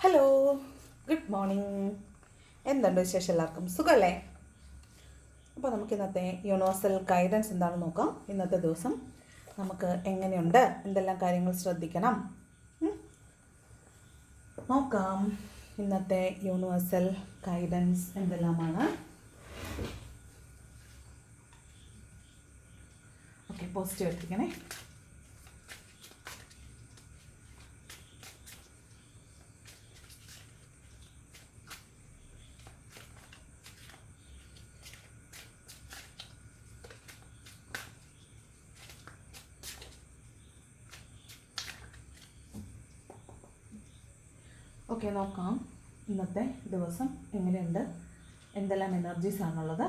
Hello, good morning. എന്തുണ്ട് വിശേഷം? എല്ലാവർക്കും സുഖമല്ലേ? അപ്പോൾ നമുക്ക് ഇന്നത്തെ യൂണിവേഴ്സൽ ഗൈഡൻസ് എന്താണെന്ന് നോക്കാം. ഇന്നത്തെ ദിവസം നമുക്ക് എങ്ങനെയുണ്ട്, എന്തെല്ലാം കാര്യങ്ങൾ ശ്രദ്ധിക്കണം നോക്കാം. ഇന്നത്തെ യൂണിവേഴ്സൽ ഗൈഡൻസ് എന്തെല്ലാമാണ്? ഓക്കെ, പോസിറ്റീവ് എടുത്തിരിക്കണേ. ഓക്കെ, നോക്കാം ഇന്നത്തെ ദിവസം എങ്ങനെയുണ്ട്, എന്തെല്ലാം എനർജീസ് ആണുള്ളത്,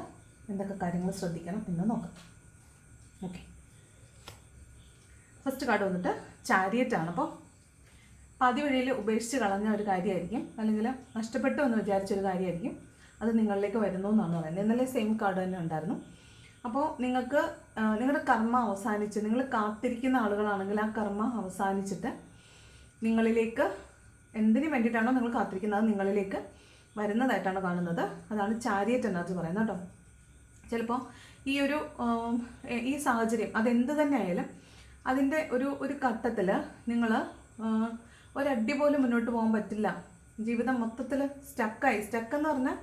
എന്തൊക്കെ കാര്യങ്ങൾ ശ്രദ്ധിക്കണം എന്ന് നോക്കാം. ഓക്കെ, ഫസ്റ്റ് കാർഡ് വന്നിട്ട് ചാരിയറ്റാണ്. അപ്പോൾ പാതി വഴിയിൽ ഉപേക്ഷിച്ച് കളഞ്ഞ ഒരു കാര്യമായിരിക്കും, അല്ലെങ്കിൽ നഷ്ടപ്പെട്ടു എന്ന് വിചാരിച്ചൊരു കാര്യമായിരിക്കും. അത് നിങ്ങളിലേക്ക് വരുന്നു എന്നാണ് പറയുന്നത്. ഇന്നലെ സെയിം കാർഡ് തന്നെ ഉണ്ടായിരുന്നു. അപ്പോൾ നിങ്ങൾക്ക് നിങ്ങളുടെ കർമ്മ അവസാനിച്ച് നിങ്ങൾ കാത്തിരിക്കുന്ന ആളുകളാണെങ്കിൽ ആ കർമ്മ അവസാനിച്ചിട്ട് നിങ്ങളിലേക്ക് എന്തിനു വേണ്ടിയിട്ടാണോ നിങ്ങൾ കാത്തിരിക്കുന്നത് അത് നിങ്ങളിലേക്ക് വരുന്നതായിട്ടാണ് കാണുന്നത്. അതാണ് ചാരിയറ്റ് എനർജി പറയുന്നത് കേട്ടോ. ചിലപ്പോൾ ഈ സാഹചര്യം അതെന്ത് തന്നെ ആയാലും അതിൻ്റെ ഒരു ഘട്ടത്തിൽ നിങ്ങൾ ഒരടി പോലും മുന്നോട്ട് പോകാൻ പറ്റില്ല. ജീവിതം മൊത്തത്തിൽ സ്റ്റക്കെന്ന് പറഞ്ഞാൽ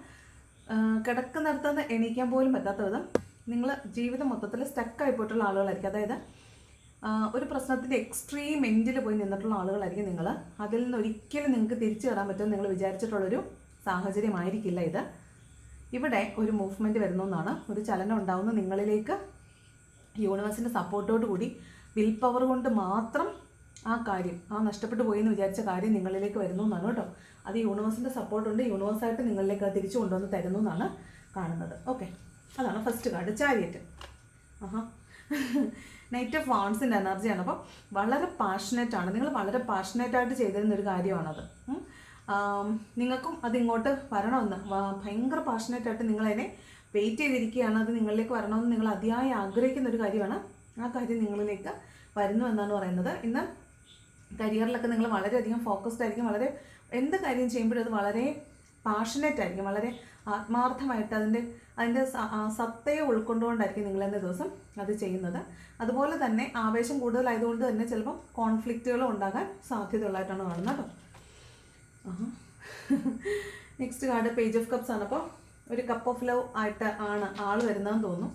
കിടക്കുന്നിടത്ത് നിന്ന് എണീക്കാൻ പോലും പറ്റാത്ത വിധം നിങ്ങൾ ജീവിതം മൊത്തത്തിൽ സ്റ്റക്കായി പോയിട്ടുള്ള ആളുകളായിരിക്കും. അതായത് ഒരു പ്രശ്നത്തിൻ്റെ എക്സ്ട്രീം എൻഡിൽ പോയി നിന്നിട്ടുള്ള ആളുകളായിരിക്കും നിങ്ങൾ. അതിൽ നിന്ന് ഒരിക്കലും നിങ്ങൾക്ക് തിരിച്ചു കയറാൻ പറ്റുമെന്ന് നിങ്ങൾ വിചാരിച്ചിട്ടുള്ളൊരു സാഹചര്യമായിരിക്കില്ല ഇത്. ഇവിടെ ഒരു മൂവ്മെൻറ്റ് വരുന്നു എന്നാണ്, ഒരു ചലനം ഉണ്ടാവുന്ന നിങ്ങളിലേക്ക്. യൂണിവേഴ്സിൻ്റെ സപ്പോർട്ടോട് കൂടി വിൽ പവർ കൊണ്ട് മാത്രം ആ നഷ്ടപ്പെട്ടു പോയി എന്ന് വിചാരിച്ച കാര്യം നിങ്ങളിലേക്ക് വരുന്നു എന്നാണ് കേട്ടോ. അത് യൂണിവേഴ്സിൻ്റെ സപ്പോർട്ടുണ്ട്, യൂണിവേഴ്സായിട്ട് നിങ്ങളിലേക്ക് അത് തിരിച്ചു കൊണ്ടുവന്ന് തരുന്നു എന്നാണ് കാണുന്നത്. ഓക്കെ, അതാണ് first card chariot. Knight of വാൺസിൻ്റെ എനർജിയാണ്. അപ്പോൾ വളരെ പാഷനേറ്റാണ്, നിങ്ങൾ വളരെ പാഷനേറ്റായിട്ട് ചെയ്തിരുന്നൊരു കാര്യമാണത്. നിങ്ങൾക്കും അതിങ്ങോട്ട് വരണമെന്ന് ഭയങ്കര പാഷനേറ്റായിട്ട് നിങ്ങളതിനെ വെയിറ്റ് ചെയ്തിരിക്കുകയാണ്. അത് നിങ്ങളിലേക്ക് വരണമെന്ന് നിങ്ങൾ അതിയായി ആഗ്രഹിക്കുന്ന ഒരു കാര്യമാണ്. ആ കാര്യം നിങ്ങളിലേക്ക് വരുന്നു എന്നാണ് പറയുന്നത്. ഇന്ന് കരിയറിലൊക്കെ നിങ്ങൾ വളരെയധികം ഫോക്കസ്ഡ് ആയിരിക്കും. എന്ത് കാര്യം ചെയ്യുമ്പോഴും അത് വളരെ പാഷനേറ്റ് ആയിരിക്കും, വളരെ ആത്മാർത്ഥമായിട്ട് അതിൻ്റെ സത്തയെ ഉൾക്കൊണ്ടുകൊണ്ടായിരിക്കും നിങ്ങളെന്ന ദിവസം അത് ചെയ്യുന്നത്. അതുപോലെ തന്നെ ആവേശം കൂടുതലായതുകൊണ്ട് തന്നെ ചിലപ്പം കോൺഫ്ലിക്റ്റുകളും ഉണ്ടാകാൻ സാധ്യതയുള്ളതായിട്ടാണ് കാണുന്നത് കേട്ടോ. Next card page of cups ആണ്. അപ്പോൾ ഒരു കപ്പ് ഓഫ് ലവ് ആയിട്ട് ആണ് ആൾ വരുന്നതെന്ന് തോന്നുന്നു.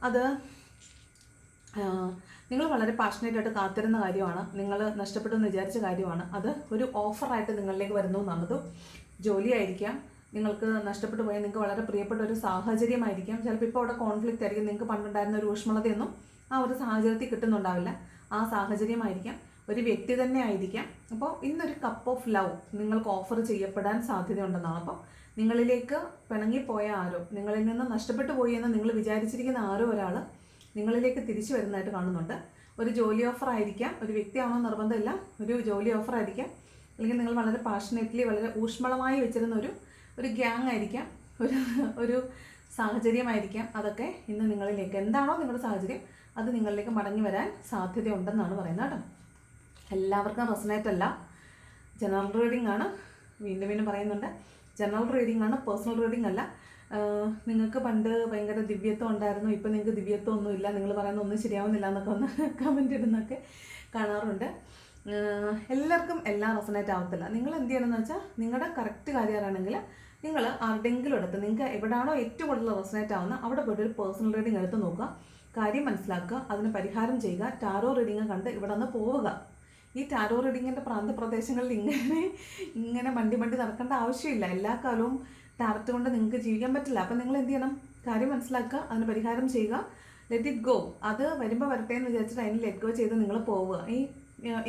അത് നിങ്ങൾ വളരെ പാഷനേറ്റായിട്ട് കാത്തിരുന്ന കാര്യമാണ്, നിങ്ങൾ നഷ്ടപ്പെട്ടെന്ന് വിചാരിച്ച കാര്യമാണ്. അത് ഒരു ഓഫറായിട്ട് നിങ്ങളിലേക്ക് വരുന്നു എന്നാണത്. ജോലിയായിരിക്കാം, നിങ്ങൾക്ക് നഷ്ടപ്പെട്ടു പോയാൽ നിങ്ങൾക്ക് വളരെ പ്രിയപ്പെട്ട ഒരു സാഹചര്യമായിരിക്കാം. ചിലപ്പോൾ ഇപ്പോൾ അവിടെ കോൺഫ്ലിക്റ്റ് ആയിരിക്കും, നിങ്ങൾക്ക് പണ്ടുണ്ടായിരുന്ന ഒരു ഊഷ്മളതയൊന്നും ആ ഒരു സാഹചര്യത്തിൽ കിട്ടുന്നുണ്ടാവില്ല. ആ സാഹചര്യമായിരിക്കാം, ഒരു വ്യക്തി തന്നെ ആയിരിക്കാം. അപ്പോൾ ഇന്നൊരു കപ്പ് ഓഫ് ലവ് നിങ്ങൾക്ക് ഓഫർ ചെയ്യപ്പെടാൻ സാധ്യതയുണ്ടെന്നാണ്. അപ്പോൾ നിങ്ങളിലേക്ക് പിണങ്ങിപ്പോയ ആരോ, നിങ്ങളിൽ നിന്ന് നഷ്ടപ്പെട്ടു പോയി എന്ന് നിങ്ങൾ വിചാരിച്ചിരിക്കുന്ന ആരോ ഒരാൾ നിങ്ങളിലേക്ക് തിരിച്ചു വരുന്നതായിട്ട് കാണുന്നുണ്ട്. ഒരു ജോലി ഓഫർ ആയിരിക്കാം, ഒരു വ്യക്തിയാണോ നിർബന്ധമില്ല, ഒരു ജോലി ഓഫർ ആയിരിക്കാം, അല്ലെങ്കിൽ നിങ്ങൾ വളരെ പാഷനേറ്റ്ലി വളരെ ഊഷ്മളമായി വെച്ചിരുന്ന ഒരു ഗ്യാങ് ആയിരിക്കാം, ഒരു സാഹചര്യമായിരിക്കാം. അതൊക്കെ ഇന്ന് നിങ്ങളിലേക്ക് എന്താണോ നിങ്ങളുടെ സാഹചര്യം അത് നിങ്ങളിലേക്ക് മടങ്ങി വരാൻ സാധ്യതയുണ്ടെന്നാണ് പറയുന്നത് കേട്ടോ. എല്ലാവർക്കും റെസണേറ്റ് അല്ല, ജനറൽ റീഡിംഗ് ആണ്. വീണ്ടും പറയുന്നുണ്ട്, ജനറൽ റീഡിംഗ് ആണ്, പേഴ്സണൽ റീഡിംഗ് അല്ല. നിങ്ങൾക്ക് പണ്ട് ഭയങ്കര ദിവ്യത്വം ഉണ്ടായിരുന്നു, ഇപ്പം നിങ്ങൾക്ക് ദിവ്യത്വം ഒന്നുമില്ല, നിങ്ങൾ പറയുന്ന ഒന്നും ശരിയാവുന്നില്ല എന്നൊക്കെ ഒന്ന് കമൻറ്റ് ഇടുന്നൊക്കെ കാണാറുണ്ട്. എല്ലാവർക്കും എല്ലാം റെസണേറ്റ് ആവത്തില്ല. നിങ്ങൾ എന്ത് ചെയ്യണമെന്ന് വെച്ചാൽ നിങ്ങളുടെ കറക്റ്റ് കാര്യമാണെങ്കിൽ നിങ്ങൾ ആരുടെയെങ്കിലും എടുത്ത് നിങ്ങൾക്ക് എവിടെയാണോ ഏറ്റവും കൂടുതൽ റെസണേറ്റ് ആവുന്നത് അവിടെ പോയിട്ട് ഒരു പേഴ്സണൽ റീഡിംഗ് എടുത്ത് നോക്കുക, കാര്യം മനസ്സിലാക്കുക, അതിന് പരിഹാരം ചെയ്യുക. ടാരോ റീഡിങ് കണ്ട് ഇവിടെ നിന്ന് പോവുക. ഈ ടാരോ റീഡിങ്ങിൻ്റെ പ്രാന്തപ്രദേശങ്ങളിൽ ഇങ്ങനെ മണ്ടി നടക്കേണ്ട ആവശ്യമില്ല. എല്ലാ കാലവും ടാരറ്റ് കൊണ്ട് നിങ്ങൾക്ക് ജീവിക്കാൻ പറ്റില്ല. അപ്പം നിങ്ങൾ എന്ത് ചെയ്യണം, കാര്യം മനസ്സിലാക്കുക, അതിന് പരിഹാരം ചെയ്യുക, ലെറ്റ് ഇറ്റ് ഗോ. അത് വരുമ്പോൾ വരട്ടെ എന്ന് വിചാരിച്ചിട്ട് അതിന് ലെറ്റ് ഗോ ചെയ്ത് നിങ്ങൾ പോവുക.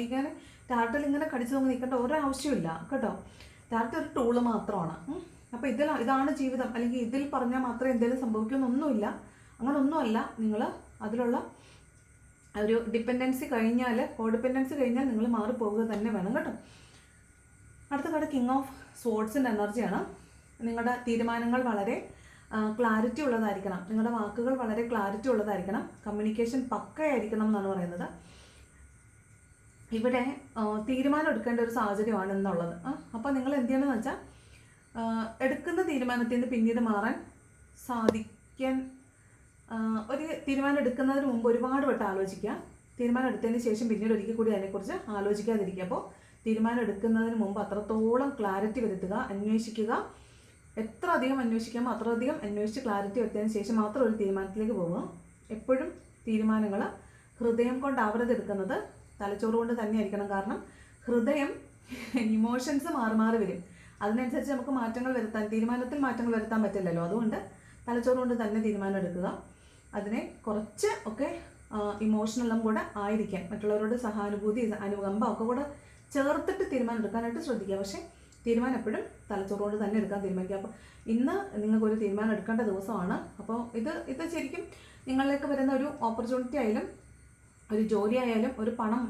ഇങ്ങനെ ടാരറ്റിൽ ഇങ്ങനെ കടിച്ചു നോക്കി നിൽക്കേണ്ട ഒരു ആവശ്യമില്ല കേട്ടോ. ടാരറ്റ് ഒരു ടൂള് മാത്രമാണ്. അപ്പോൾ ഇതാണ് ജീവിതം, അല്ലെങ്കിൽ ഇതിൽ പറഞ്ഞാൽ മാത്രമേ എന്തെങ്കിലും സംഭവിക്കുമെന്നൊന്നുമില്ല. അങ്ങനൊന്നുമല്ല. നിങ്ങൾ അതിലുള്ള ഒരു ഡിപ്പെൻഡൻസി കഴിഞ്ഞാൽ, കോഡിപ്പെൻഡൻസി കഴിഞ്ഞാൽ നിങ്ങൾ മാറിപ്പോവുക തന്നെ വേണം കേട്ടോ. അടുത്ത കാർഡ് കിങ് ഓഫ് സ്വോർഡ്സിൻ്റെ എനർജിയാണ്. നിങ്ങളുടെ തീരുമാനങ്ങൾ വളരെ ക്ലാരിറ്റി ഉള്ളതായിരിക്കണം, നിങ്ങളുടെ വാക്കുകൾ വളരെ ക്ലാരിറ്റി ഉള്ളതായിരിക്കണം, കമ്മ്യൂണിക്കേഷൻ പക്കയായിരിക്കണം എന്നാണ് പറയുന്നത്. ഇവിടെ തീരുമാനം എടുക്കേണ്ട ഒരു സാഹചര്യമാണ് എന്നുള്ളത്. അപ്പോൾ നിങ്ങൾ എന്ത് ചെയ്യണമെന്ന് വെച്ചാൽ എടുക്കുന്ന തീരുമാനത്തിൽ നിന്ന് പിന്നീട് മാറാൻ സാധിക്കാൻ ഒരു തീരുമാനം എടുക്കുന്നതിന് മുമ്പ് ഒരുപാട് വട്ടം ആലോചിക്കുക. തീരുമാനം എടുത്തതിന് ശേഷം പിന്നീട് ഒരിക്കൽ കൂടി അതിനെക്കുറിച്ച് ആലോചിക്കാതിരിക്കുക. അപ്പോൾ തീരുമാനം എടുക്കുന്നതിന് മുമ്പ് അത്രത്തോളം ക്ലാരിറ്റി വരുത്തുക, അന്വേഷിക്കുക. എത്ര അധികം അന്വേഷിക്കാമോ അത്രയധികം അന്വേഷിച്ച് ക്ലാരിറ്റി വരുത്തിയതിന് ശേഷം മാത്രം ഒരു തീരുമാനത്തിലേക്ക് പോവുക. എപ്പോഴും തീരുമാനങ്ങൾ ഹൃദയം കൊണ്ടാവരുത് എടുക്കുന്നത്, തലച്ചോറ് കൊണ്ട് തന്നെ ആയിരിക്കണം. കാരണം ഹൃദയം ഇമോഷൻസ് മാറി മാറി വരും. അതിനനുസരിച്ച് നമുക്ക് മാറ്റങ്ങൾ വരുത്താൻ, തീരുമാനത്തിൽ മാറ്റങ്ങൾ വരുത്താൻ പറ്റില്ലല്ലോ. അതുകൊണ്ട് തലച്ചോറ് കൊണ്ട് തന്നെ തീരുമാനം എടുക്കുക. അതിനെ കുറച്ച് ഒക്കെ ഇമോഷണലും കൂടെ ആയിരിക്കാൻ, മറ്റുള്ളവരോട് സഹാനുഭൂതി, അനുകമ്പ ഒക്കെ കൂടെ ചേർത്തിട്ട് തീരുമാനം എടുക്കാനായിട്ട് ശ്രദ്ധിക്കുക. പക്ഷേ തീരുമാനം എപ്പോഴും തലച്ചോറുകൊണ്ട് തന്നെ എടുക്കാൻ തീരുമാനിക്കുക. അപ്പോൾ ഇന്ന് നിങ്ങൾക്കൊരു തീരുമാനം എടുക്കേണ്ട ദിവസമാണ്. അപ്പോൾ ഇത് ശരിക്കും നിങ്ങളിലേക്ക് വരുന്ന ഒരു ഓപ്പർച്യൂണിറ്റി ആയാലും, ഒരു ജോലി ആയാലും, ഒരു പണം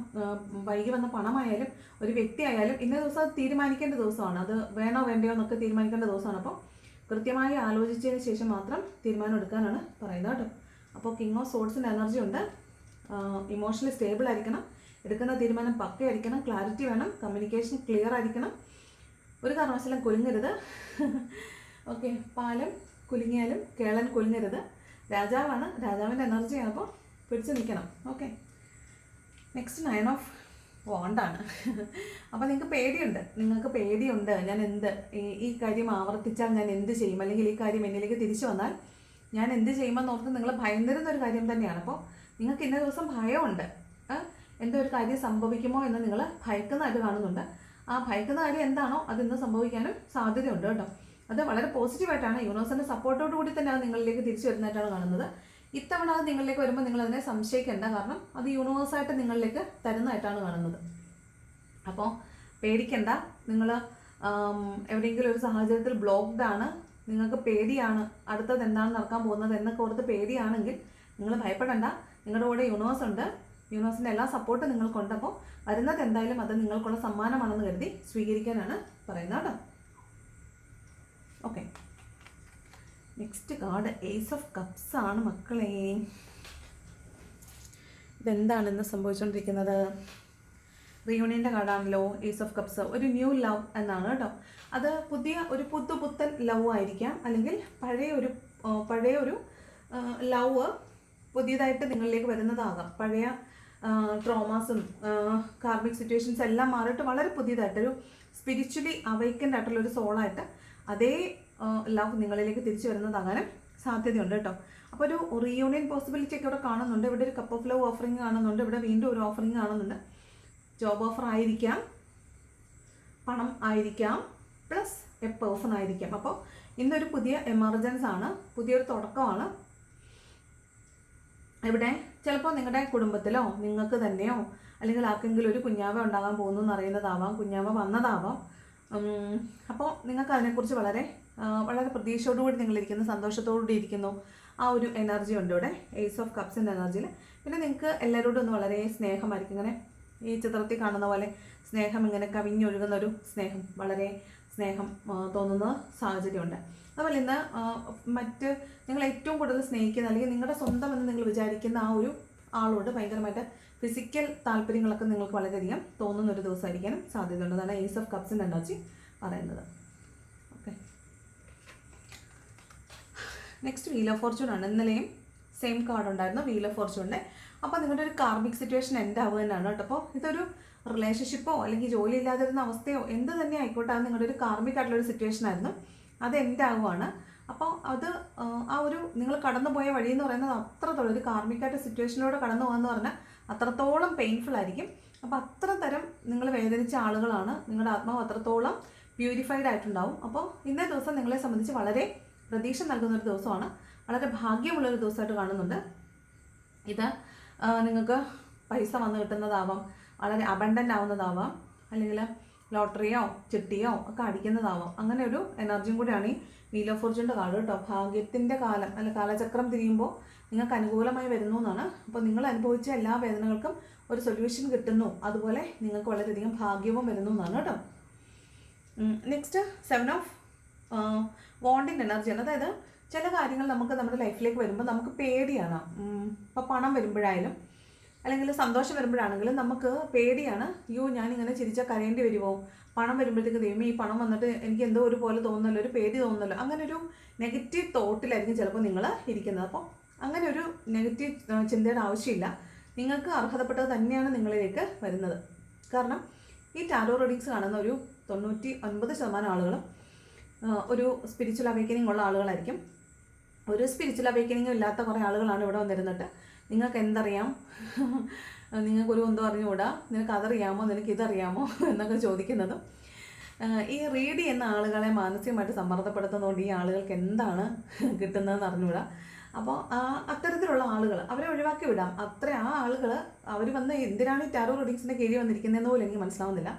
വൈകി വന്ന പണമായാലും, ഒരു വ്യക്തി ആയാലും ഇന്ന ദിവസം തീരുമാനിക്കേണ്ട ദിവസമാണ്. അത് വേണോ വേണ്ടയോ എന്നൊക്കെ തീരുമാനിക്കേണ്ട ദിവസമാണ്. അപ്പോൾ കൃത്യമായി ആലോചിച്ചതിന് ശേഷം മാത്രം തീരുമാനം എടുക്കാനാണ് പറയുന്നത് കേട്ടോ. അപ്പോൾ കിങ് ഓഫ് സോഡ്സിൻ്റെ എനർജി ഉണ്ട്. ഇമോഷണലി സ്റ്റേബിൾ ആയിരിക്കണം, എടുക്കുന്ന തീരുമാനം പക്കയായിരിക്കണം, ക്ലാരിറ്റി വേണം, കമ്മ്യൂണിക്കേഷൻ ക്ലിയർ ആയിരിക്കണം, ഒരു കാരണവശാലും കുലുങ്ങരുത്. ഓക്കെ, പാലം കുലുങ്ങിയാലും കേളൻ കുലുങ്ങരുത്. രാജാവാണ്, രാജാവിൻ്റെ എനർജിയാണ്. അപ്പോൾ പിടിച്ച് നിൽക്കണം. ഓക്കെ, നെക്സ്റ്റ് 9 ഓഫ് വാണ്ടാണ്. അപ്പോൾ നിങ്ങൾക്ക് പേടിയുണ്ട് ഞാൻ ഈ കാര്യം ആവർത്തിച്ചാൽ ഞാൻ എന്ത് ചെയ്യും, അല്ലെങ്കിൽ ഈ കാര്യം എന്നിലേക്ക് തിരിച്ചു വന്നാൽ ഞാൻ എന്ത് ചെയ്യുമെന്ന് ഓർത്ത് നിങ്ങൾ ഭയന്നിരുന്നൊരു കാര്യം തന്നെയാണ്. അപ്പോൾ നിങ്ങൾക്ക് ഇന്ന ദിവസം ഭയമുണ്ട്, എന്തോ ഒരു കാര്യം സംഭവിക്കുമോ എന്ന് നിങ്ങൾ ഭയക്കുന്നതായിട്ട് കാണുന്നുണ്ട്. ആ ഭയക്കുന്ന കാര്യം എന്താണോ അത് ഇന്ന് സംഭവിക്കാനും സാധ്യതയുണ്ട് കേട്ടോ. അത് വളരെ പോസിറ്റീവായിട്ടാണ്, യൂണിവേഴ്സിൻ്റെ സപ്പോർട്ടോട് കൂടി തന്നെ അത് നിങ്ങളിലേക്ക് തിരിച്ചു വരുന്നതായിട്ടാണ് കാണുന്നത്. ഇത്തവണ അത് നിങ്ങളിലേക്ക് വരുമ്പോൾ നിങ്ങളതിനെ സംശയിക്കേണ്ട, കാരണം അത് യൂണിവേഴ്സായിട്ട് നിങ്ങളിലേക്ക് തരുന്നതായിട്ടാണ് കാണുന്നത്. അപ്പോൾ പേടിക്കണ്ട. നിങ്ങൾ എവിടെയെങ്കിലും ഒരു സാഹചര്യത്തിൽ ബ്ലോക്ക്ഡ് ആണ്, നിങ്ങൾക്ക് പേടിയാണ് അടുത്തത് എന്താണ് നടക്കാൻ പോകുന്നത് എന്നൊക്കെ ഓർത്ത് പേടിയാണെങ്കിൽ നിങ്ങൾ ഭയപ്പെടേണ്ട. നിങ്ങളുടെ കൂടെ യൂണിവേഴ്സ് ഉണ്ട്, യൂണിവേഴ്സിൻ്റെ എല്ലാ സപ്പോർട്ടും നിങ്ങൾക്കുണ്ട്. അപ്പോൾ വരുന്നത് എന്തായാലും അത് നിങ്ങൾക്കുള്ള സമ്മാനമാണെന്ന് കരുതി സ്വീകരിക്കാനാണ് പറയുന്നത് കേട്ടോ. Okay, next card ace of cups ആണ് മക്കളെ. ഇതെന്താണ് ഇന്ന് സംഭവിച്ചുകൊണ്ടിരിക്കുന്നത്? റിയൂണിയൻ്റെ കാർഡാണല്ലോ ഏസ് ഓഫ് കപ്സ്. ഒരു ന്യൂ ലവ് എന്നാണ് കേട്ടോ. അത് ഒരു പുത്തൻ ലവ് ആയിരിക്കാം, അല്ലെങ്കിൽ പഴയ ഒരു ലവ് പുതിയതായിട്ട് നിങ്ങളിലേക്ക് വരുന്നതാകാം. പഴയ ട്രോമാസും കാർമിക് സിറ്റുവേഷൻസ് എല്ലാം മാറിയിട്ട് വളരെ പുതിയതായിട്ടൊരു സ്പിരിച്വലി അവൈക്കൻഡ് ആയിട്ടുള്ളൊരു സോളായിട്ട് അതേ ലവ് നിങ്ങളിലേക്ക് തിരിച്ചു വരുന്നതാകാനും സാധ്യതയുണ്ട് കേട്ടോ. അപ്പോൾ ഒരു റീയൂണിയൻ പോസിബിലിറ്റി ഒക്കെ ഇവിടെ കാണുന്നുണ്ട്. ഇവിടെ ഒരു കപ്പ് ഓഫ് ലവ് ഓഫറിങ് കാണുന്നുണ്ട്. ഇവിടെ വീണ്ടും ഒരു ഓഫറിങ് കാണുന്നുണ്ട്. ജോബ് ഓഫർ ആയിരിക്കാം, പണം ആയിരിക്കാം, പ്ലസ് എ പേഴ്സൺ ആയിരിക്കാം. അപ്പോൾ ഇന്നൊരു പുതിയ എമർജൻസ് ആണ്, പുതിയൊരു തുടക്കമാണ്. ഇവിടെ ചിലപ്പോൾ നിങ്ങളുടെ കുടുംബത്തിലോ നിങ്ങൾക്ക് തന്നെയോ അല്ലെങ്കിൽ ആർക്കെങ്കിലും ഒരു കുഞ്ഞാവ ഉണ്ടാകാൻ പോകുന്നു എന്നറിയുന്നതാവാം, കുഞ്ഞാവ വന്നതാവാം. അപ്പോൾ നിങ്ങൾക്ക് അതിനെക്കുറിച്ച് വളരെ പ്രതീക്ഷയോടുകൂടി നിങ്ങളിരിക്കുന്നു, സന്തോഷത്തോടുകൂടി ഇരിക്കുന്നു. ആ ഒരു എനർജി ഉണ്ട് ഇവിടെ ഏസ് ഓഫ് കപ്സിൻ്റെ എനർജിയിൽ. പിന്നെ നിങ്ങൾക്ക് എല്ലാവരോടും ഒന്ന് വളരെ സ്നേഹമായിരിക്കും. ഇങ്ങനെ ഈ ചിത്രത്തിൽ കാണുന്ന പോലെ സ്നേഹം ഇങ്ങനെ കവിഞ്ഞൊഴുകുന്നൊരു സ്നേഹം, വളരെ സ്നേഹം തോന്നുന്ന സാഹചര്യമുണ്ട്. അതുപോലെ ഇന്ന് നിങ്ങൾ ഏറ്റവും കൂടുതൽ സ്നേഹിക്കുന്ന അല്ലെങ്കിൽ നിങ്ങളുടെ സ്വന്തം എന്ന് നിങ്ങൾ വിചാരിക്കുന്ന ആ ഒരു ആളോട് ഭയങ്കരമായിട്ട് ഫിസിക്കൽ താല്പര്യങ്ങളൊക്കെ നിങ്ങൾക്ക് വളരെയധികം തോന്നുന്നൊരു ദിവസമായിരിക്കാനും സാധ്യതയുണ്ട്. അതാണ് ഏസ് ഓഫ് കപ്സിൻ്റെ എനർജി പറയുന്നത്. Okay, next wheel of Fortune ആണ്. ഇന്നലെയും സെയിം കാർഡ് ഉണ്ടായിരുന്നു, വീൽ ഓഫ് ഫോർച്യൂണിൻ്റെ. അപ്പോൾ നിങ്ങളുടെ ഒരു കാർമിക് സിറ്റുവേഷൻ എൻഡ് ആവുക തന്നെയാണ് കേട്ടോ. അപ്പോൾ ഇതൊരു റിലേഷൻഷിപ്പോ അല്ലെങ്കിൽ ജോലി ഇല്ലാതിരുന്ന അവസ്ഥയോ എന്ത് തന്നെ ആയിക്കോട്ടെ, അത് നിങ്ങളുടെ ഒരു കാർമിക് ആയിട്ടുള്ളൊരു സിറ്റുവേഷൻ ആയിരുന്നു, അത് എൻഡ് ആവുകയാണ്. അപ്പോൾ അത് ആ ഒരു നിങ്ങൾ കടന്നുപോയ വഴി എന്ന് പറയുന്നത് അത്രത്തോളം ഒരു കാർമിക്കായിട്ട് സിറ്റുവേഷനിലൂടെ കടന്നു പോകാമെന്ന് പറഞ്ഞാൽ അത്രത്തോളം പെയിൻഫുൾ ആയിരിക്കും. അപ്പോൾ അത്ര തരം നിങ്ങൾ വേദനിച്ച ആളുകളാണ്, നിങ്ങളുടെ ആത്മാവ് അത്രത്തോളം പ്യൂരിഫൈഡ് ആയിട്ടുണ്ടാവും. അപ്പോൾ ഇന്നേ ദിവസം നിങ്ങളെ സംബന്ധിച്ച് വളരെ പ്രതീക്ഷ നൽകുന്നൊരു ദിവസമാണ്, വളരെ ഭാഗ്യമുള്ളൊരു ദിവസമായിട്ട് കാണുന്നുണ്ട്. ഇത് നിങ്ങൾക്ക് പൈസ വന്ന് കിട്ടുന്നതാവാം, വളരെ അബണ്ടൻ്റ് ആവുന്നതാവാം, അല്ലെങ്കിൽ ലോട്ടറിയോ ചിട്ടിയോ ഒക്കെ അടിക്കുന്നതാവാം. അങ്ങനെ ഒരു എനർജിയും കൂടിയാണ് ഈ വീൽ ഓഫ് ഫോർച്യൂണിൻ്റെ കാർഡ് കേട്ടോ. ഭാഗ്യത്തിൻ്റെ കാലം അല്ല കാലചക്രം തിരിയുമ്പോൾ നിങ്ങൾക്ക് അനുകൂലമായി വരുന്നു എന്നാണ്. അപ്പോൾ നിങ്ങൾ അനുഭവിച്ച എല്ലാ വേദനകൾക്കും ഒരു സൊല്യൂഷൻ കിട്ടുന്നു, അതുപോലെ നിങ്ങൾക്ക് വളരെയധികം ഭാഗ്യവും വരുന്നു എന്നാണ് കേട്ടോ. നെക്സ്റ്റ് 7 ഓഫ് വാണ്ടിൻ്റെ എനർജിയാണ്. അതായത് ചില കാര്യങ്ങൾ നമുക്ക് നമ്മുടെ ലൈഫിലേക്ക് വരുമ്പോൾ നമുക്ക് പേടിയാണ്. ഇപ്പോൾ പണം വരുമ്പോഴായാലും അല്ലെങ്കിൽ സന്തോഷം വരുമ്പോഴാണെങ്കിലും നമുക്ക് പേടിയാണ്, അയ്യോ ഞാനിങ്ങനെ ചിരിച്ചാൽ കരയേണ്ടി വരുമോ, പണം വരുമ്പോഴത്തേക്ക് ദൈവമേ ഈ പണം വന്നിട്ട് എനിക്ക് എന്തോ ഒരു പോലെ തോന്നുന്നല്ലോ, ഒരു പേടി തോന്നുന്നല്ലോ, അങ്ങനെ ഒരു നെഗറ്റീവ് തോട്ടിലായിരിക്കും ചിലപ്പോൾ നിങ്ങൾ ഇരിക്കുന്നത്. അപ്പോൾ അങ്ങനെ ഒരു നെഗറ്റീവ് ചിന്തയുടെ ആവശ്യമില്ല. നിങ്ങൾക്ക് അർഹതപ്പെട്ടത് തന്നെയാണ് നിങ്ങളിലേക്ക് വരുന്നത്. കാരണം ഈ ടാരോ റീഡിങ്സ് കാണുന്ന ഒരു 99% ആളുകളും ഒരു സ്പിരിച്വൽ അവേക്കനിങ് ഉള്ള ആളുകളായിരിക്കും. ഒരു സ്പിരിച്വൽ അവേക്കനിങ്ങും ഇല്ലാത്ത കുറേ ആളുകളാണ് ഇവിടെ വന്നിരുന്നിട്ട് നിങ്ങൾക്ക് എന്തറിയാം, നിങ്ങൾക്കൊരു ഒന്നും അറിഞ്ഞുകൂടാ, നിനക്ക് അതറിയാമോ, നിനക്ക് ഇതറിയാമോ എന്നൊക്കെ ചോദിക്കുന്നതും. ഈ റീഡ് ചെയ്യുന്ന ആളുകളെ മാനസികമായിട്ട് സമ്മർദ്ദപ്പെടുത്തുന്നതുകൊണ്ട് ഈ ആളുകൾക്ക് എന്താണ് കിട്ടുന്നതെന്ന് അറിഞ്ഞുകൂടാ. അപ്പോൾ അത്തരത്തിലുള്ള ആളുകൾ അവരെ ഒഴിവാക്കി വിടാം. ആ ആളുകൾ അവർ വന്ന് എന്തിനാണ് ഈ ടാരോ റീഡിങ്സിൻ്റെ കീഴിൽ വന്നിരിക്കുന്നതെന്ന് പോലും എനിക്ക് മനസ്സിലാവുന്നില്ല.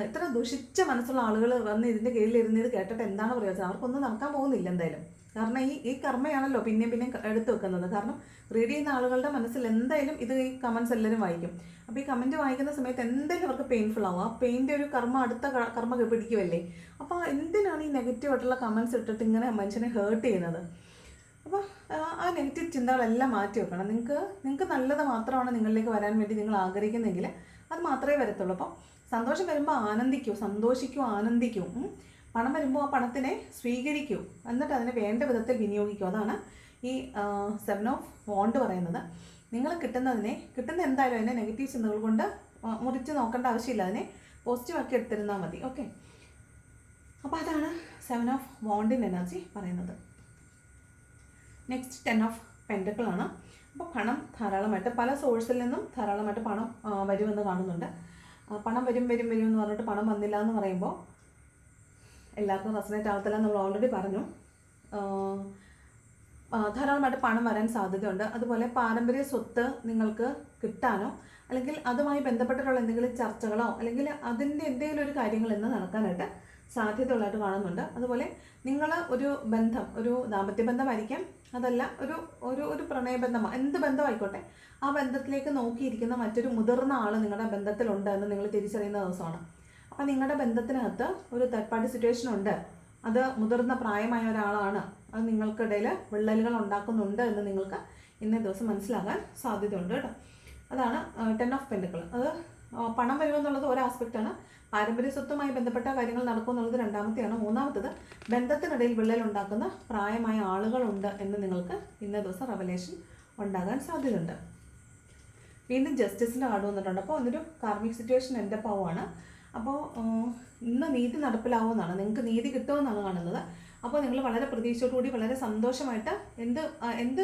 ഇത്ര ദുഷിച്ച മനസ്സുള്ള ആളുകൾ വന്ന് ഇതിൻ്റെ കീഴിലിരുന്നത് കേട്ടിട്ട് എന്താണ് പ്രയോജനം? അവർക്കൊന്നും നടക്കാൻ പോകുന്നില്ല എന്തായാലും. കാരണം ഈ കർമ്മയാണല്ലോ പിന്നെയും എടുത്തു വെക്കുന്നത്. കാരണം റീഡ് ചെയ്യുന്ന ആളുകളുടെ മനസ്സിൽ എന്തായാലും ഇത് ഈ കമൻസ് എല്ലാവരും വായിക്കും. അപ്പോൾ ഈ കമൻറ്റ് വായിക്കുന്ന സമയത്ത് എന്തായാലും അവർക്ക് പെയിൻഫുൾ ആവും. ആ പെയിൻ്റെ ഒരു അടുത്ത കർമ്മ പിടിക്കുമല്ലേ. അപ്പോൾ എന്തിനാണ് ഈ നെഗറ്റീവായിട്ടുള്ള കമൻസ് ഇട്ടിട്ട് ഇങ്ങനെ മനുഷ്യനെ ഹേർട്ട് ചെയ്യുന്നത്? അപ്പോൾ ആ നെഗറ്റീവ് ചിന്തകളെല്ലാം മാറ്റി വെക്കണം. നിങ്ങൾക്ക് നല്ലത് മാത്രമാണ് നിങ്ങളിലേക്ക് വരാൻ വേണ്ടി നിങ്ങൾ ആഗ്രഹിക്കുന്നെങ്കിൽ അത് മാത്രമേ വരത്തുള്ളൂ. അപ്പം സന്തോഷം വരുമ്പോൾ സന്തോഷിക്കൂ, ആനന്ദിക്കൂ. പണം വരുമ്പോൾ ആ പണത്തിനെ സ്വീകരിക്കൂ, എന്നിട്ട് അതിനെ വേണ്ട വിധത്തിൽ വിനിയോഗിക്കൂ. അതാണ് ഈ 7 ഓഫ് വാണ്ട് പറയുന്നത്. നിങ്ങൾ കിട്ടുന്ന എന്തായാലും അതിനെ നെഗറ്റീവ് ചിന്തകൾ കൊണ്ട് മുറിച്ച് നോക്കേണ്ട ആവശ്യമില്ല. അതിനെ പോസിറ്റീവാക്കി എടുത്തിരുന്നാൽ മതി. ഓക്കെ, അപ്പോൾ അതാണ് 7 ഓഫ് വാണ്ടിൻ്റെ എനർജി പറയുന്നത്. നെക്സ്റ്റ് 10 ഓഫ് പെൻഡക്കിൾ ആണ്. അപ്പോൾ പണം ധാരാളമായിട്ട് പല സോഴ്സിൽ നിന്നും ധാരാളമായിട്ട് പണം വരുമെന്ന് കാണുന്നുണ്ട്. പണം വരും എന്ന് പറഞ്ഞിട്ട് പണം വന്നില്ല എന്ന് പറയുമ്പോൾ എല്ലാവർക്കും റെസനേറ്റ് ആവത്തില്ല. നമ്മൾ ഓൾറെഡി പറഞ്ഞു. ധാരാളമായിട്ട് പണം വരാൻ സാധ്യതയുണ്ട്. അതുപോലെ പാരമ്പര്യ സ്വത്ത് നിങ്ങൾക്ക് കിട്ടാനോ അല്ലെങ്കിൽ അതുമായി ബന്ധപ്പെട്ടിട്ടുള്ള എന്തെങ്കിലും ചർച്ചകളോ അല്ലെങ്കിൽ അതിൻ്റെ എന്തെങ്കിലും ഒരു കാര്യങ്ങൾ ഇന്ന് നടക്കാനായിട്ട് സാധ്യതയുള്ളതായിട്ട് കാണുന്നുണ്ട്. അതുപോലെ നിങ്ങൾ ഒരു ബന്ധം, ഒരു ദാമ്പത്യ ബന്ധമായിരിക്കാം, അതല്ല ഒരു പ്രണയബന്ധമോ എന്ത് ബന്ധമായിക്കോട്ടെ, ആ ബന്ധത്തിലേക്ക് നോക്കിയിരിക്കുന്ന മറ്റൊരു മുതിർന്ന ആൾ നിങ്ങളുടെ ബന്ധത്തിലുണ്ട് എന്ന് നിങ്ങൾ തിരിച്ചറിയുന്ന ദിവസമാണ്. അപ്പം നിങ്ങളുടെ ബന്ധത്തിനകത്ത് ഒരു തേർഡ് പാർട്ടി സിറ്റുവേഷൻ ഉണ്ട്. അത് മുതിർന്ന പ്രായമായ ഒരാളാണ്. അത് നിങ്ങൾക്കിടയിൽ വിള്ളലുകൾ ഉണ്ടാക്കുന്നുണ്ട് എന്ന് നിങ്ങൾക്ക് ഇന്നേ ദിവസം മനസ്സിലാകാൻ സാധ്യതയുണ്ട് കേട്ടോ. അതാണ് 10 ഓഫ് പെൻഡക്കിൾ. അത് പണം വരുമെന്നുള്ളത് ഒരു ആസ്പെക്റ്റാണ്. പാരമ്പര്യ സ്വത്തുമായി ബന്ധപ്പെട്ട കാര്യങ്ങൾ നടക്കുമെന്നുള്ളത് രണ്ടാമത്തെയാണ്. മൂന്നാമത്തത് ബന്ധത്തിനിടയിൽ വിള്ളലുണ്ടാക്കുന്ന പ്രായമായ ആളുകളുണ്ട് എന്ന് നിങ്ങൾക്ക് ഇന്നേ ദിവസം റെവലേഷൻ ഉണ്ടാകാൻ സാധ്യതയുണ്ട്. വീണ്ടും ജസ്റ്റിസിൻ്റെ കാർഡ് വന്നിട്ടുണ്ട്. അപ്പോൾ അതൊരു കാർമിക് സിറ്റുവേഷൻ എൻ്റെ പാവമാണ്. അപ്പോൾ ഇന്ന് നീതി നടപ്പിലാവുമെന്നാണ്, നിങ്ങൾക്ക് നീതി കിട്ടുമെന്നാണ് കാണുന്നത്. അപ്പോൾ നിങ്ങൾ വളരെ പ്രതീക്ഷയോടുകൂടി വളരെ സന്തോഷമായിട്ട് എന്ത്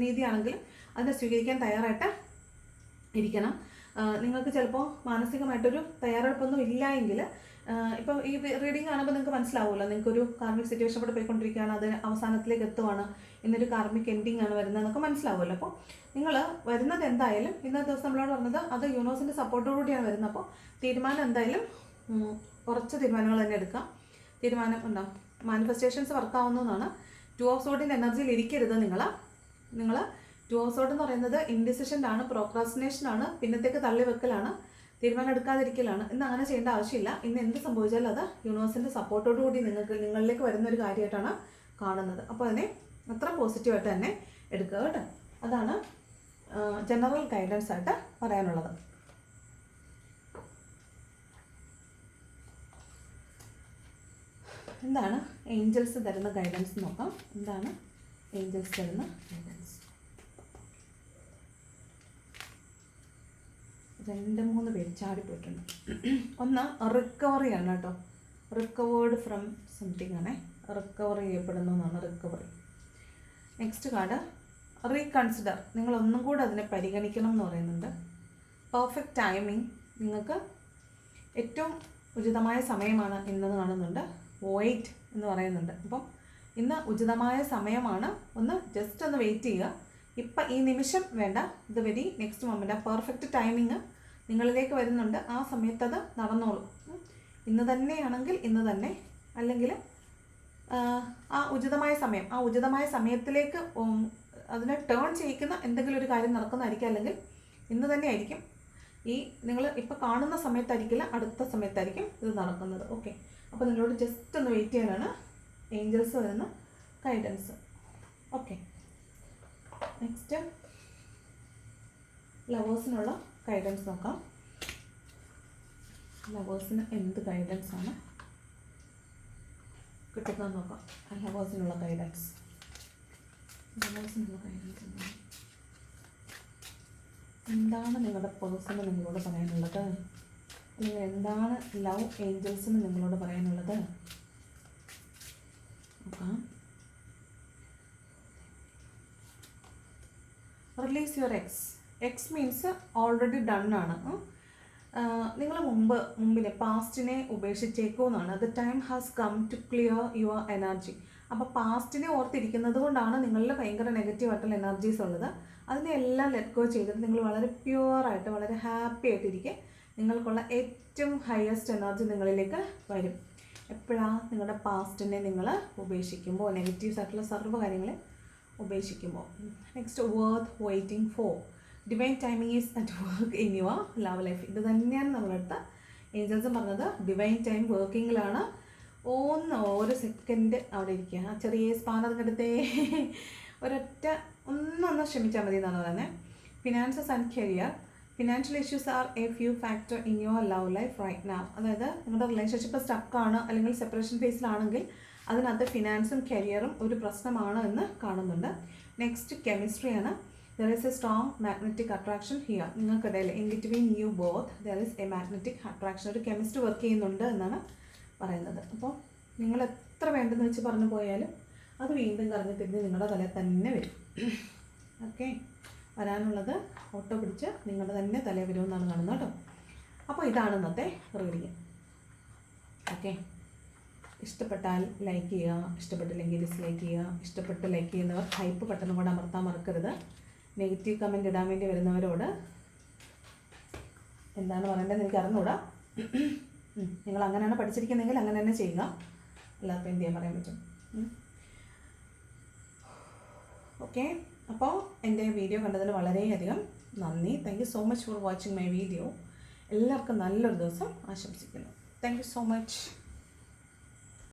നീതിയാണെങ്കിലും അതിനെ സ്വീകരിക്കാൻ തയ്യാറായിട്ട് ഇരിക്കണം. നിങ്ങൾക്ക് ചിലപ്പോൾ മാനസികമായിട്ടൊരു തയ്യാറെടുപ്പൊന്നും ഇല്ല എങ്കിൽ ഇപ്പോൾ ഈ റീഡിങ് കാണുമ്പോൾ നിങ്ങൾക്ക് മനസ്സിലാവുമല്ലോ, നിങ്ങൾക്കൊരു കാർമിക് സിറ്റുവേഷൻ കൂടെ പോയിക്കൊണ്ടിരിക്കുകയാണ്, അത് അവസാനത്തിലേക്ക് എത്തുവാണ്, ഇന്നൊരു കാർമിക് എൻഡിങ് ആണ് വരുന്നതെന്നൊക്കെ മനസ്സിലാവുമല്ലോ. അപ്പോൾ നിങ്ങൾ വരുന്നത് എന്തായാലും ഇന്നത്തെ ദിവസം നമ്മളോട് പറഞ്ഞത് അത് യൂണിവേഴ്സിൻ്റെ സപ്പോർട്ടോടുകൂടിയാണ് വരുന്നത്. അപ്പോൾ തീരുമാനം എന്തായാലും കുറച്ച് തീരുമാനങ്ങൾ തന്നെ എടുക്കാം. തീരുമാനം ഉണ്ടാവും, മാനിഫെസ്റ്റേഷൻസ് വർക്കാവുന്നതാണ്. 2 ഓഫ് സോർഡിൻ്റെ എനർജിയിൽ ഇരിക്കരുത്. നിങ്ങൾ 2 ഓഫ് സോർഡ് എന്ന് പറയുന്നത് ഇൻഡിസിഷനാണ്, പ്രോക്രാസ്റ്റിനേഷനാണ്, പിന്നത്തേക്ക് തള്ളിവെക്കലാണ്, തീരുമാനം എടുക്കാതിരിക്കലാണ്. ഇന്ന് അങ്ങനെ ചെയ്യേണ്ട ആവശ്യമില്ല. ഇന്ന് എന്ത് സംഭവിച്ചാലും അത് യൂണിവേഴ്സിൻ്റെ സപ്പോർട്ടോടുകൂടി നിങ്ങളിലേക്ക് വരുന്ന ഒരു കാര്യമായിട്ടാണ് കാണുന്നത്. അപ്പോൾ അതിനെ അത്ര പോസിറ്റീവായിട്ട് തന്നെ എടുക്കുക കേട്ടോ. അതാണ് ജനറൽ ഗൈഡൻസ് ആയിട്ട് പറയാനുള്ളത്. എന്താണ് ഏഞ്ചൽസ് തരുന്ന ഗൈഡൻസ് നോക്കാം. എന്താണ് ഏഞ്ചൽസ് തരുന്ന ഗൈഡൻസ്? 2-3 പേര് ചാടിപ്പോയിട്ടുണ്ട്. ഒന്ന് റിക്കവറിയാണ് കേട്ടോ. റിക്കവേർഡ് ഫ്രം സംതിങ് ആണേ, റിക്കവർ ചെയ്യപ്പെടുന്നു എന്നാണ് റിക്കവറി. നെക്സ്റ്റ് കാർഡ് റീകൺസിഡർ, നിങ്ങളൊന്നും കൂടെ അതിനെ പരിഗണിക്കണം എന്ന് പറയുന്നുണ്ട്. പെർഫെക്റ്റ് ടൈമിങ്, നിങ്ങൾക്ക് ഏറ്റവും ഉചിതമായ സമയമാണ് ഇന്നെന്ന് കാണുന്നുണ്ട്. വെയിറ്റ് എന്ന് പറയുന്നുണ്ട്. അപ്പം ഇന്ന് ഉചിതമായ സമയമാണ്. ജസ്റ്റ് ഒന്ന് വെയിറ്റ് ചെയ്യുക. ഇപ്പം ഈ നിമിഷം വേണ്ട, ഇത് വെരി നെക്സ്റ്റ് മൊമെൻ്റ്. ആ പെർഫെക്റ്റ് ടൈമിങ് നിങ്ങളിലേക്ക് വരുന്നുണ്ട്. ആ സമയത്തത് നടന്നോളൂ. ഇന്ന് തന്നെയാണെങ്കിൽ ഇന്ന് തന്നെ, അല്ലെങ്കിൽ ആ ഉചിതമായ സമയത്തിലേക്ക് അതിനെ ടേൺ ചെയ്യിക്കുന്ന എന്തെങ്കിലും ഒരു കാര്യം നടക്കുന്നതായിരിക്കും. അല്ലെങ്കിൽ ഇന്ന് തന്നെ ആയിരിക്കും. നിങ്ങൾ ഇപ്പോൾ കാണുന്ന സമയത്തായിരിക്കില്ല, അടുത്ത സമയത്തായിരിക്കും ഇത് നടക്കുന്നത്. ഓക്കെ, അപ്പോൾ നിങ്ങളോട് ജസ്റ്റ് ഒന്ന് വെയിറ്റ് ചെയ്യാനാണ് ഏഞ്ചൽസ് വരുന്ന ഗൈഡൻസ്. ഓക്കെ, നെക്സ്റ്റ് ലവേഴ്സിനുള്ള ഗൈഡൻസ് നോക്കാം. ലവേഴ്സിന് എന്ത് ഗൈഡൻസാണ് കിട്ടുന്നത് നോക്കാം. ലവേഴ്സിനുള്ള ഗൈഡൻസ് എന്താണ് നിങ്ങളുടെ പേഴ്സണ് നിങ്ങളോട് പറയാനുള്ളത്, അല്ലെങ്കിൽ എന്താണ് ലവ് ഏഞ്ചൽസിന് നിങ്ങളോട് പറയാനുള്ളത് നോക്കാം. Release your ex means already done ആണ്. നിങ്ങൾ മുമ്പിലെ പാസ്റ്റിനെ ഉപേക്ഷിച്ചേക്കുമെന്നാണ്. The time has come to clear your energy. അപ്പോൾ പാസ്റ്റിനെ ഓർത്തിരിക്കുന്നത് കൊണ്ടാണ് നിങ്ങളിൽ ഭയങ്കര നെഗറ്റീവായിട്ടുള്ള എനർജീസ് ഉള്ളത്. അതിനെ എല്ലാം ലെറ്റ് ഗോ ചെയ്തിട്ട് നിങ്ങൾ വളരെ പ്യുവറായിട്ട് വളരെ ഹാപ്പി ആയിട്ടിരിക്കുക. നിങ്ങൾക്കുള്ള ഏറ്റവും ഹയസ്റ്റ് എനർജി നിങ്ങളിലേക്ക് വരും. എപ്പോഴാണ് നിങ്ങളുടെ പാസ്റ്റിനെ നിങ്ങൾ ഉപേക്ഷിക്കുമ്പോൾ, നെഗറ്റീവ്സ് ആയിട്ടുള്ള സർവ്വ കാര്യങ്ങളെ ഉപേക്ഷിക്കുമ്പോൾ. Next, worth waiting for. Divine timing is at work in your love life. ഇത് തന്നെയാണ് നമ്മളടുത്ത ഏഞ്ചൽസും പറഞ്ഞത്. ഡിവൈൻ ടൈം വർക്കിങ്ങിലാണ്. ഒരു സെക്കൻഡ് അവിടെ ഇരിക്കുക. ചെറിയ സ്പാനറിനടുത്തേ ഒന്നൊന്ന് ശ്രമിച്ചാൽ മതി എന്നാണ് പറയുന്നത്. Finances and career. Financial issues are a few factor in your love life right now. അതായത് നിങ്ങളുടെ റിലേഷൻഷിപ്പ് സ്റ്റക്കാണ് അല്ലെങ്കിൽ സെപ്പറേഷൻ ഫേസിലാണെങ്കിൽ അതിനകത്ത് ഫിനാൻസും കരിയറും ഒരു പ്രശ്നമാണ് എന്ന് കാണുന്നുണ്ട്. നെക്സ്റ്റ്, കെമിസ്ട്രിയാണ്. There is a strong magnetic attraction here. നിങ്ങൾക്കിടയിൽ in between you both there is a magnetic attraction. ഒരു കെമിസ്ട്രി വർക്ക് ചെയ്യുന്നുണ്ട് എന്നാണ് പറയുന്നത്. അപ്പോൾ നിങ്ങൾ എത്ര വേണ്ടെന്ന് വെച്ച് പറഞ്ഞു പോയാലും അത് വീണ്ടും കറങ്ങി തിരിഞ്ഞ് നിങ്ങളുടെ തലയിൽ തന്നെ വരും. ഓക്കെ, വരാനുള്ളത് ഓട്ടോ പിടിച്ച് നിങ്ങളുടെ തന്നെ തലയിൽ വരുമെന്നാണ് കാണുന്നത് കേട്ടോ. അപ്പോൾ ഇതാണ് ഇന്നത്തെ റീഡിങ്. ഓക്കെ, ഇഷ്ടപ്പെട്ടാൽ ലൈക്ക് ചെയ്യുക, ഇഷ്ടപ്പെട്ടില്ലെങ്കിൽ ഡിസ്ലൈക്ക് ചെയ്യുക. ഇഷ്ടപ്പെട്ട് ലൈക്ക് ചെയ്യുന്നവർ ഹൈപ്പ് ബട്ടണും കൂടെ അമർത്താൻ മറക്കരുത്. നെഗറ്റീവ് കമൻറ്റ് ഇടാൻ വേണ്ടി വരുന്നവരോട് എന്താണ് പറയേണ്ടതെന്ന് എനിക്ക് അറിഞ്ഞുകൂടാ. നിങ്ങൾ അങ്ങനെയാണ് പഠിച്ചിരിക്കുന്നതെങ്കിൽ അങ്ങനെ തന്നെ ചെയ്യുക. അല്ലാതെ എന്ത് ചെയ്യാൻ പറയാൻ പറ്റും. ഓക്കെ, അപ്പോൾ എൻ്റെ വീഡിയോ കണ്ടതിൽ വളരെയധികം നന്ദി. Thank you so much for watching my video. എല്ലാവർക്കും നല്ലൊരു ദിവസം ആശംസിക്കുന്നു. Thank you so much.